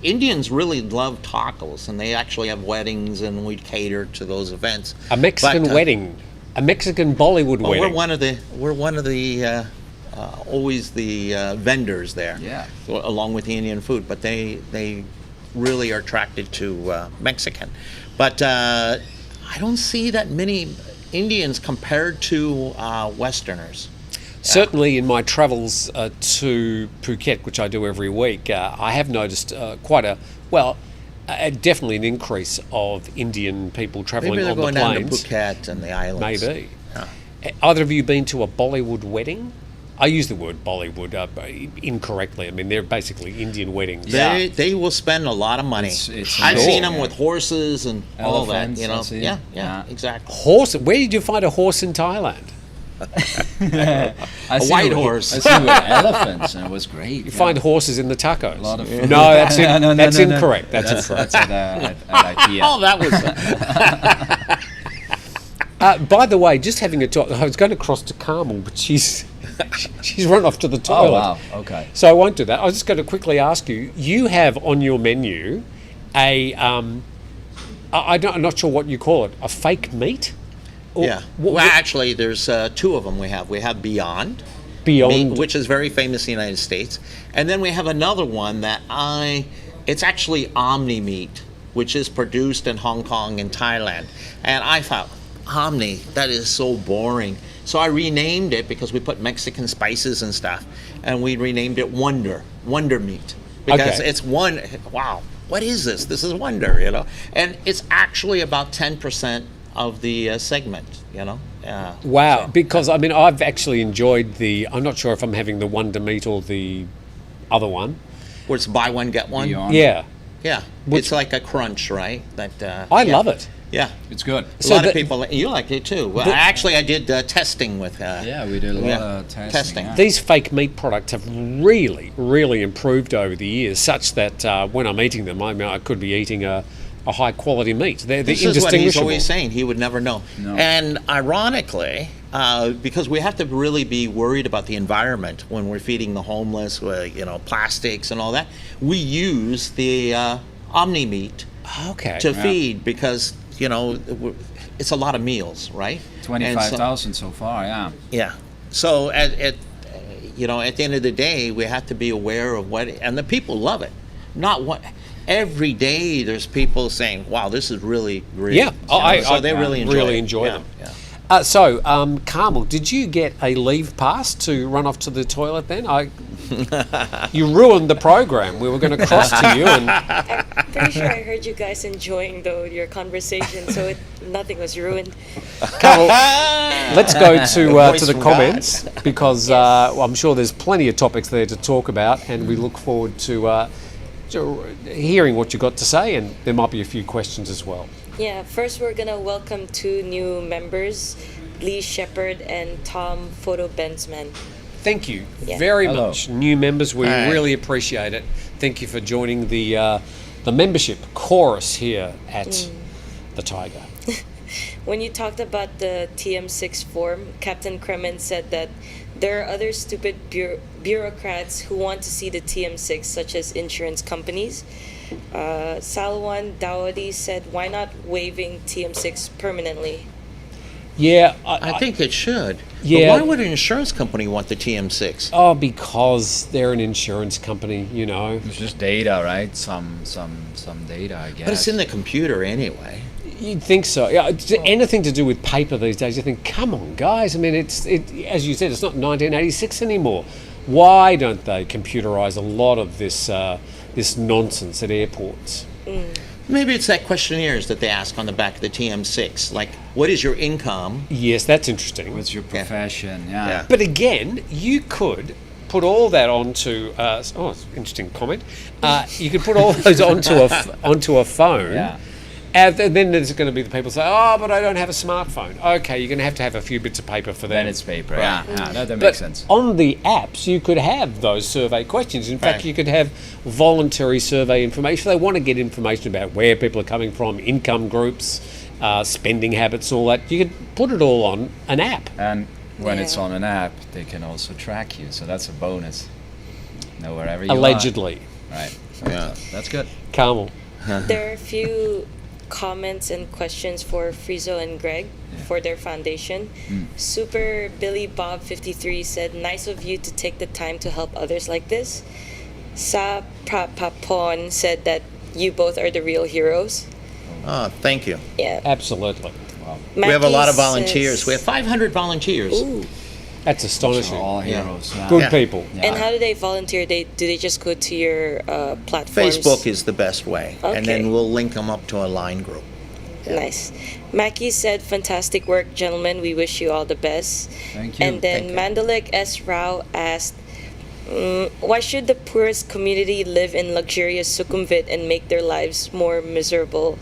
Indians really love tacos, and they actually have weddings, and we cater to those events. A Mexican But, wedding, a Mexican Bollywood well, wedding. we're one of the always the vendors there. Yeah. Along with the Indian food, but they really are attracted to Mexican. But I don't see that many Indians compared to Westerners. Certainly in my travels to Phuket, which I do every week, I have noticed definitely an increase of Indian people travelling Maybe they're on the going down to planes. Phuket and the islands. Maybe. Yeah. Either of you been to a Bollywood wedding? I use the word Bollywood incorrectly. I mean, they're basically Indian weddings. Yeah. They will spend a lot of money. It's I've seen amazing, them yeah. with horses and all that. Elephants, You know, I see. yeah, Yeah. exactly. Horse? Where did you find a horse in Thailand? A white horse. I see with elephants, and it was great. You find horses in the tacos. a lot of No, that's No, that's no. incorrect. That's incorrect. That's at IKEA. Oh, that was. By the way, just having a talk, I was going to cross to Carmel, but she's run off to the Oh toilet. wow. Okay. So I won't do that. I was just going to quickly ask you. You have on your menu I'm not sure what you call it. A fake meat. Or Yeah. Well, actually, there's two of them we have. We have Beyond Beyond. Meat, which is very famous in the United States. And then we have another one that it's actually Omni Meat, which is produced in Hong Kong and Thailand. And I thought, Omni, that is so boring. So I renamed it because we put Mexican spices and stuff. And we renamed it Wonder Meat. Because Okay. it's one, wow, what is this? This is Wonder, you know? And it's actually about 10% of the segment, you know? Wow, because I mean, I've actually enjoyed I'm not sure if I'm having the Wonder Meat or the other one. Where it's buy one, get one. Beyond. Yeah, Yeah. It's like a crunch, right? That I yeah. love it. Yeah. It's good. A So lot the- of people, you like it too. Well, I did testing with Yeah, we did a lot of testing. Yeah. These fake meat products have really, really improved over the years, such that when I'm eating them, I could be eating a high quality meat. They're This is what he's indistinguishable. always saying. He would never know. No. And ironically, because we have to really be worried about the environment when we're feeding the homeless, plastics and all that, we use the Omni Meat Okay. to feed because, it's a lot of meals, right? And so- 25,000 so far. Yeah. Yeah. So at the end of the day, we have to be aware of and the people love it. Not what every day there's people saying, "Wow, this is really great." Yeah, So they really enjoy really it. enjoy Yeah, them. yeah. Carmel, did you get a leave pass to run off to the toilet then? You ruined the program. We were going to cross to you. And I'm pretty sure I heard you guys enjoying your conversation, so nothing was ruined. Carmel, let's go to Voice the from comments because I'm sure there's plenty of topics there to talk about, and we look forward to hearing what you got to say, and there might be a few questions as well. Yeah, first we're gonna welcome 2 new members, Lee Shepherd and Tom Photo Benzman. Thank you Yeah. very Hello. much, new members. We Hi. really appreciate it. Thank you for joining the membership chorus here at the Thaiger. When you talked about the TM6 form, Captain Kremen said that there are other stupid bureaucrats who want to see the TM6, such as insurance companies. Salwan Dawadi said, why not waiving TM6 permanently? Yeah, I think it should. Yeah. But why would an insurance company want the TM6? because they're an insurance company, you know. It's just data, right? Some data, I guess. But it's in the computer anyway. You'd think so. Yeah, anything to do with paper these days, you think, come on, guys. I mean, as you said, it's not 1986 anymore. Why don't they computerize a lot of this nonsense at airports? Maybe it's that questionnaires that they ask on the back of the TM6, like, what is your income? Yes, that's interesting. What's your profession? Yeah. Yeah. But again, you could put all that onto. It's an interesting comment. You could put all those onto a phone. Yeah. And then there's going to be the people say, "Oh, but I don't have a smartphone." Okay, you're going to have a few bits of paper for that. Then it's paper. Yeah. That But makes sense. on the apps, you could have those survey questions. In fact, Right. you could have voluntary survey information. If they want to get information about where people are coming from, income groups, spending habits, all that. You could put it all on an app. And when it's Yeah. on an app, they can also track you. So that's a bonus. Know wherever you Allegedly. are. Right. Yeah. That's good. Carmel. There are a few comments and questions for Friso and Greg for their foundation. Super Billy Bob 53 said, nice of you to take the time to help others like this. Sa Prapapon said that you both are the real heroes. Oh, thank you. Yeah. Absolutely. We have a lot of Mackie volunteers. says- We have 500 volunteers. Ooh. That's astonishing. All Yeah. heroes. Yeah. Good Yeah. people. Yeah. And how do they volunteer? Do they just go to your platforms? Facebook is the best way. And Okay. then we'll link them up to a line group. Nice. Mackie said, fantastic work, gentlemen. We wish you all the best. Thank you. And then Thank you. Mandalek S. Rao asked, why should the poorest community live in luxurious Sukhumvit and make their lives more miserable?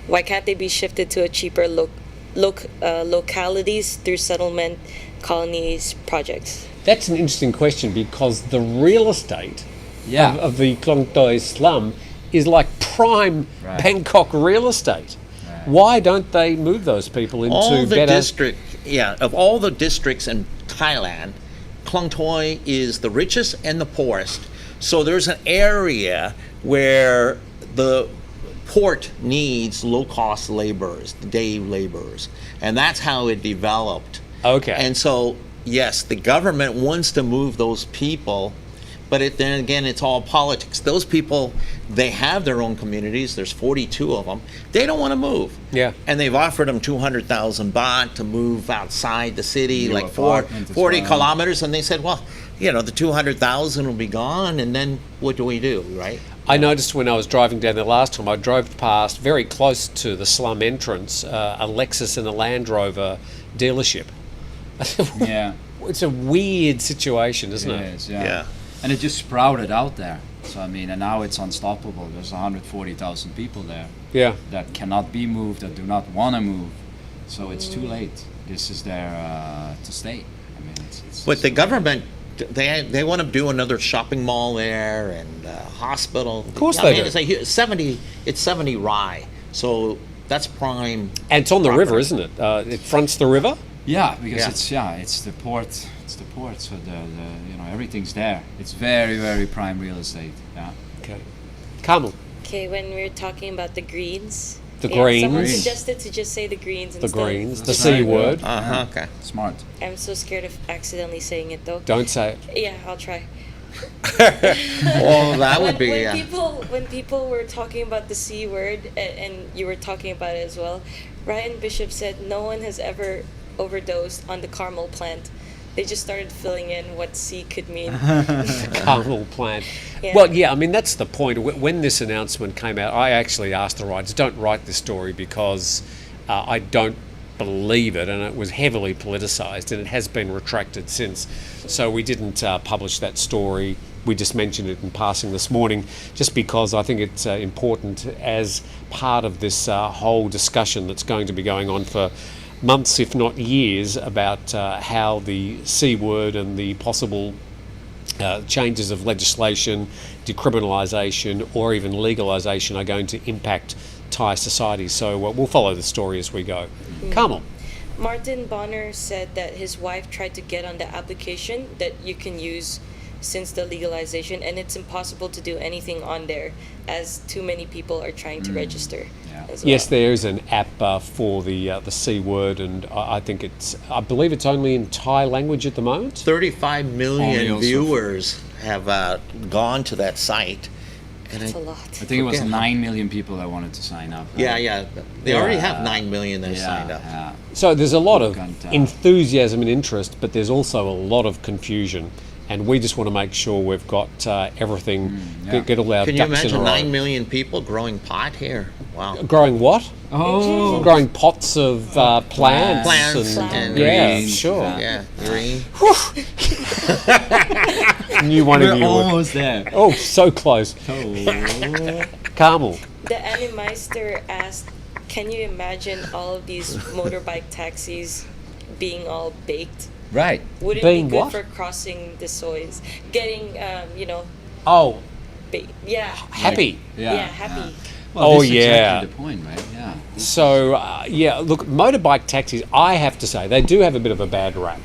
Why can't they be shifted to a cheaper localities through settlement colonies projects? That's an interesting question because the real estate Yeah. of the Klong Toi slum is like prime Right. Bangkok real estate. Right. Why don't they move those people into All the better? of all the districts in Thailand, Klong Toi is the richest and the poorest. So there's an area where the port needs low-cost laborers, day laborers, and that's how it developed. Okay. And so, yes, the government wants to move those people, but then again, it's all politics. Those people, they have their own communities. There's 42 of them. They don't want to move. Yeah. And they've offered them 200,000 baht to move outside the city, New like apartment as 40 well. kilometers. And they said, well, the 200,000 will be gone, and then what do we do, right? I noticed when I was driving down there last time, I drove past very close to the slum entrance, a Lexus and a Land Rover dealership. Yeah. It's a weird situation, isn't it? It is, yeah. Yeah. And it just sprouted out there. So, I mean, and now it's unstoppable. There's 140,000 people there Yeah. that cannot be moved, that do not want to move. So it's too late. This is there to stay. I mean, it's But the government, they want to do another shopping mall there and hospital. Of course they do. It's 70 Rai. So that's prime. And it's on the river, property. isn't it? It fronts the river. Yeah, because Yeah. it's the port. It's the port. So the everything's there. It's very, very prime real estate. Yeah. Okay. Carmel. Okay, when we were talking about the greens. The Someone greens. suggested to just say the greens The instead. greens. The That's C right. word. Okay. Smart. I'm so scared of accidentally saying it though. Don't say it. Yeah, I'll try. Well, that would be. When people were talking about the C word and you were talking about it as well, Ryan Bishop said no one has ever overdosed on the caramel plant. They just started filling in what C could mean. Caramel plant. Yeah. Well, yeah, I mean, that's the point. When this announcement came out, I actually asked the writers, don't write this story because I don't believe it, and it was heavily politicised, and it has been retracted since. So we didn't publish that story. We just mentioned it in passing this morning, just because I think it's important as part of this whole discussion that's going to be going on for months, if not years, about how the C word and the possible changes of legislation, decriminalisation or even legalisation are going to impact Thai society. So we'll follow the story as we go. Carmel. Martin Bonner said that his wife tried to get on the application that you can use since the legalization, and it's impossible to do anything on there as too many people are trying to register. As well. Yes, there is an app for the C word, and I believe it's only in Thai language at the moment. 35 million viewers have gone to that site. And That's a lot. I think it was 9 million people that wanted to sign up. Right? Yeah. They already have 9 million that signed up. Yeah. So there's a lot of enthusiasm and interest, but there's also a lot of confusion. And we just want to make sure we've got everything, get all our Can you ducks in a imagine row. 9 million people growing pot here? Wow. Growing what? Oh, Growing pots of plants. Plants and and yeah, green. sure. Yeah, green. Knew one we're of you would. almost there. Oh, so close. Carmel. The Animeister asked, can you imagine all of these motorbike taxis being all baked? Right. Would it Being be good what? for crossing the soys? Getting, Oh, yeah. happy. Yeah, happy. Well, Oh, this is yeah. exactly the point, right? Yeah. So, look, motorbike taxis, I have to say, they do have a bit of a bad rap.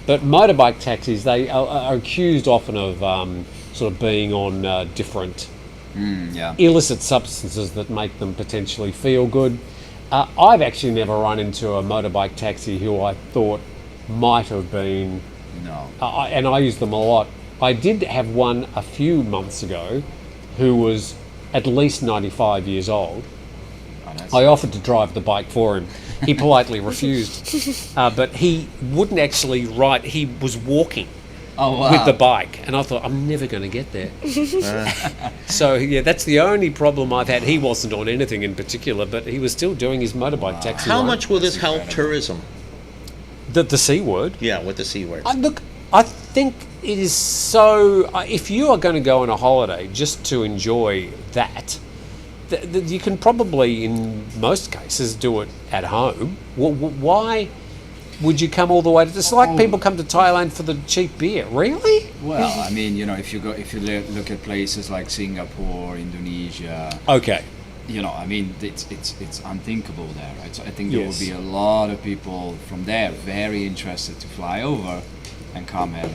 But motorbike taxis, they are accused often of sort of being on different illicit substances that make them potentially feel good. I've actually never run into a motorbike taxi who I thought might have been, No. and I use them a lot. I did have one a few months ago who was at least 95 years old. I offered to drive the bike for him. He politely refused, but he wouldn't actually ride. He was walking with the bike, and I thought, I'm never going to get there. So yeah, that's the only problem I've had. He wasn't on anything in particular, but he was still doing his motorbike taxi. How line. much will this help tourism? The C word? Yeah, with the C word. Look, I think it is so. If you are going to go on a holiday just to enjoy that, you can probably, in most cases, do it at home. Why would you come all the way to? It's like people come to Thailand for the cheap beer. Really? Well, I mean, if you look at places like Singapore, Indonesia. Okay. I mean, it's unthinkable there, right? So I think there Yes. will be a lot of people from there very interested to fly over and come and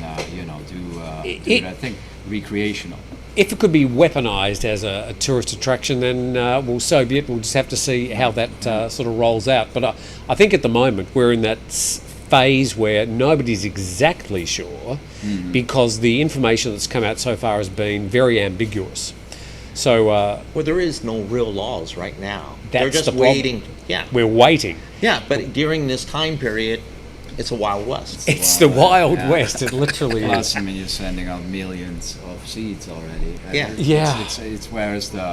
do that thing, recreational. If it could be weaponised as a tourist attraction, then well, so be it. We'll just have to see how that sort of rolls out. But I think at the moment we're in that phase where nobody's exactly sure, because the information that's come out so far has been very ambiguous. So Well, there is no real laws right now. They're That's just the problem. waiting. Yeah. we're waiting. Yeah, but during this time period, it's a Wild West. It's the Wild West. It literally is. Plus, I mean, you're sending out millions of seeds already. Yeah. Yeah. It's where's the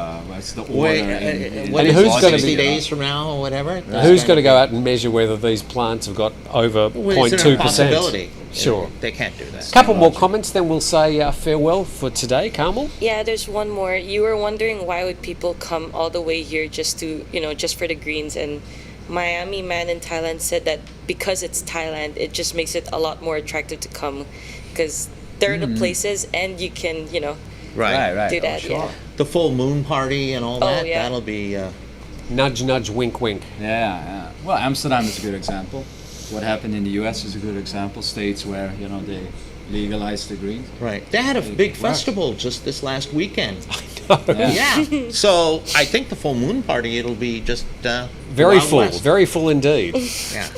order? Wait, in what And is who's it, gonna 60 be- days from now or whatever? Who's going to go out and measure whether these plants have got over Well, it's an 0.2%? impossibility. Sure. They can't do that. Couple more comments, then we'll say farewell for today, Carmel. Yeah, there's one more. You were wondering why would people come all the way here just to, just for the greens, and Miami man in Thailand said that because it's Thailand, it just makes it a lot more attractive to come because there are the places and you can, Right. do that. Sure. Yeah. The full moon party and all that, yeah. that'll be... Nudge, nudge, wink, wink. Yeah. Well, Amsterdam is a good example. What happened in the U.S. is a good example. States where they legalized the green. Right. They had a big works. festival just this last weekend. Yeah. Yeah. So I think the full moon party, it'll be just... Very Wild full, West. very full indeed. Yeah.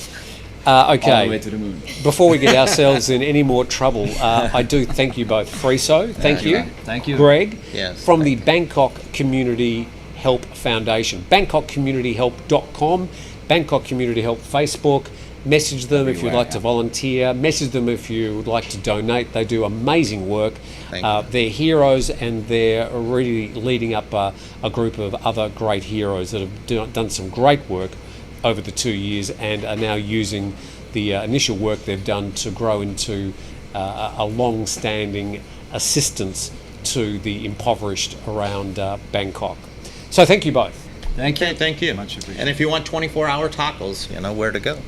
All the way Okay, to the moon. before we get ourselves in any more trouble, I do thank you both. Friso, thank you. Thank you. Greg, Yes, from the Bangkok Community Help Foundation. BangkokCommunityHelp.com, Bangkok Community Help Facebook, Message them if you'd Everywhere, like to volunteer. Message them if you would like to donate. They do amazing work. Thank you. They're heroes, and they're really leading up a group of other great heroes that have done some great work over the 2 years and are now using the initial work they've done to grow into a long-standing assistance to the impoverished around Bangkok. So thank you both. Thank you. Okay, thank you. Much appreciated. And if you want 24-hour tacos, you know where to go.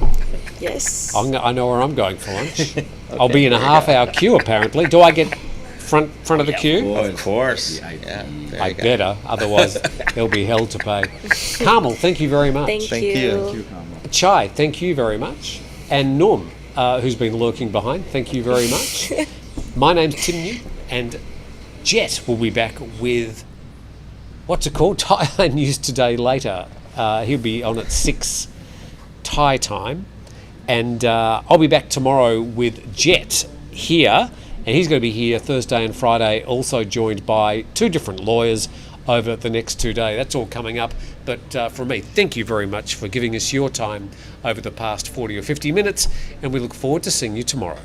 Yes. I know where I'm going for lunch. I'll be in a half-hour queue apparently. Do I get front of the queue? Of course. VIP. Yeah, there I you go. better, otherwise there'll be hell to pay. Carmel, thank you very much. Thank Thank you. you. Thank you, Carmel. Chai, thank you very much. And Norm, who's been lurking behind, thank you very much. My name's Tim Newton, and Jet will be back with what's it called? Thailand News Today later. He'll be on at 6 Thai time. And I'll be back tomorrow with Jet here. And he's going to be here Thursday and Friday, also joined by 2 different lawyers over the next 2 days. That's all coming up. But from me, thank you very much for giving us your time over the past 40 or 50 minutes. And we look forward to seeing you tomorrow.